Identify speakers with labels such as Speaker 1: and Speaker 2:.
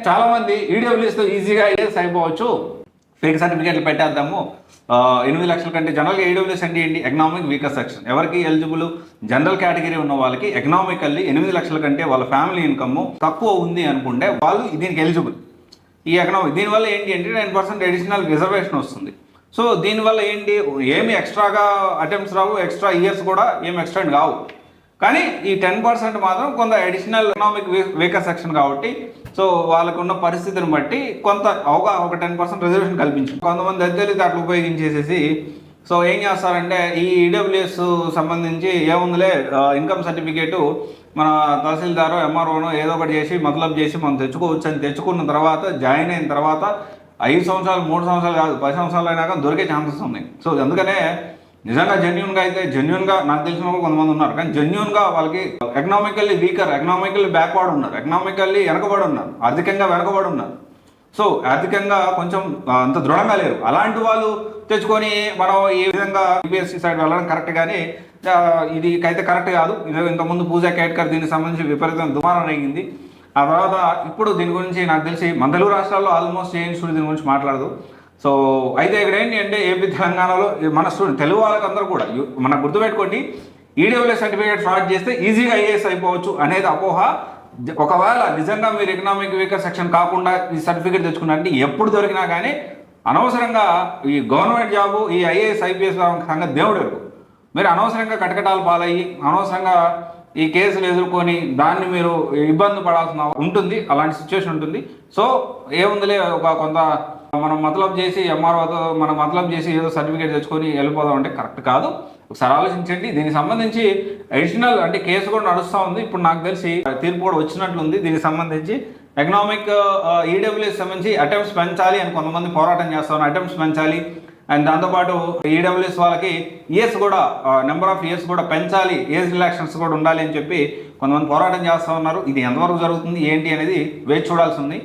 Speaker 1: చాలా మంది ఈడబ్ల్యూఎస్తో ఈజీగా ఐఏఎస్ అయిపోవచ్చు, ఫేక్ సర్టిఫికేట్లు పెట్టేద్దాము. 8 లక్షల కంటే జనరల్గా ఈడబ్ల్యూఎస్ అంటే ఏంటి? Economic weaker section. ఎవరికి ఎలిజిబుల్? జనరల్ కేటగిరీ ఉన్న వాళ్ళకి ఎకనామికల్లీ 8 లక్షల కంటే వాళ్ళ ఫ్యామిలీ ఇన్కమ్ తక్కువ ఉంది అనుకుంటే వాళ్ళు దీనికి ఎలిజిబుల్. ఈ ఎకనామిక్ దీనివల్ల ఏంటి అంటే 9% అడిషనల్ రిజర్వేషన్ వస్తుంది. సో దీనివల్ల ఏంటి, ఏమి ఎక్స్ట్రాగా అటెంప్ట్స్ రావు, ఎక్స్ట్రా ఇయర్స్ కూడా ఏమి ఎక్స్టెండ్ కావు. కానీ ఈ 10% మాత్రం కొంత అడిషనల్ ఎకనామిక్ వీకర్ సెక్షన్ కాబట్టి సో వాళ్ళకు ఉన్న పరిస్థితిని బట్టి కొంత ఒక 10% రిజర్వేషన్ కల్పించింది. కొంతమంది తెలివితేటలు ఉపయోగించేసేసి సో ఏం చేస్తారంటే ఈ ఈడబ్ల్యూఎస్ సంబంధించి ఏముందిలే ఇన్కమ్ సర్టిఫికేటు మన తహసీల్దారో ఎంఆర్ఓనో ఏదో ఒకటి చేసి మతలబ్ చేసి మనం తెచ్చుకోవచ్చు అని తెచ్చుకున్న తర్వాత జాయిన్ అయిన తర్వాత 5 సంవత్సరాలు 3 సంవత్సరాలు కాదు 10 సంవత్సరాలు అయినా కానీ దొరికే ఛాన్సెస్ ఉన్నాయి. సో అందుకనే నిజంగా జెన్యున్గా అయితే జెన్యున్గా నాకు తెలిసిన వాళ్ళు కొంతమంది ఉన్నారు, కానీ జెన్యున్గా వాళ్ళకి ఎకనామికల్లీ వీకర్, ఎకనామికల్లీ బ్యాక్వర్డ్ ఉన్నారు, ఎకనామికల్లీ వెనకబడి ఉన్నారు, ఆర్థికంగా వెనకబడి ఉన్నారు. సో ఆర్థికంగా కొంచెం అంత దృఢంగా లేరు. అలాంటి వాళ్ళు తెచ్చుకొని మనం ఈ విధంగా యూపీఎస్సీ సైడ్ వెళ్ళడం కరెక్ట్, కానీ ఇది అయితే కరెక్ట్ కాదు. ఇది ఇంతకుముందు పూజా కేట్కర్ దీనికి సంబంధించి విపరీతం దుమారం అయ్యింది. ఆ తర్వాత ఇప్పుడు దీని గురించి నాకు తెలిసి మన తెలుగు రాష్ట్రాల్లో ఆల్మోస్ట్ ఏ ఇన్స్టిట్యూట్ దీని గురించి మాట్లాడదు. సో అయితే ఇక్కడ ఏంటి అంటే ఏపీ తెలంగాణలో మన స్టూడెంట్ తెలుగు వాళ్ళకందరూ కూడా మనకు గుర్తుపెట్టుకోండి, ఈడబ్ల్యూఎస్ సర్టిఫికేట్ ఫ్రాడ్ చేస్తే ఈజీగా ఐఏఎస్ అయిపోవచ్చు అనేది అపోహ. ఒకవేళ నిజంగా మీరు ఎకనామిక్ వీకర్ సెక్షన్ కాకుండా ఈ సర్టిఫికేట్ తెచ్చుకున్నారంటే ఎప్పుడు దొరికినా కానీ అనవసరంగా ఈ గవర్నమెంట్ జాబు ఈ ఐఏఎస్ ఐపీఎస్ సంగతి దేవుడు ఎరుగు. మీరు అనవసరంగా కటకటాలు పాలయ్యి అనవసరంగా ఈ కేసులు ఎదుర్కొని దాన్ని మీరు ఇబ్బంది పడాల్సిన ఉంటుంది, అలాంటి సిచ్యువేషన్ ఉంటుంది. సో ఏముందిలే కొంత మనం మతలబ్ చేసి ఎంఆర్ఓతో మనం మతలబ్ చేసి ఏదో సర్టిఫికేట్ తెచ్చుకొని వెళ్ళిపోదాం అంటే కరెక్ట్ కాదు. ఒకసారి ఆలోచించండి. దీనికి సంబంధించి అడిషనల్ అంటే కేసు కూడా నడుస్తూ ఉంది. ఇప్పుడు నాకు తెలిసి తీర్పు కూడా వచ్చినట్లుంది. దీనికి సంబంధించి ఎకనామిక్ ఈడబ్ల్యూఎస్ సంబంధించి అటెంప్ట్స్ పెంచాలి అని కొంతమంది పోరాటం చేస్తాను, అటెంప్ట్స్ పెంచాలి. అండ్ దాంతోపాటు ఈడబ్ల్యూఎస్ వాళ్ళకి ఇయర్స్ కూడా నెంబర్ ఆఫ్ ఇయర్స్ కూడా పెంచాలి, ఏజ్ రిలాక్షన్స్ కూడా ఉండాలి అని చెప్పి కొంతమంది పోరాటం చేస్తూ ఉన్నారు. ఇది ఎంతవరకు జరుగుతుంది ఏంటి అనేది వేచి చూడాల్సి ఉంది.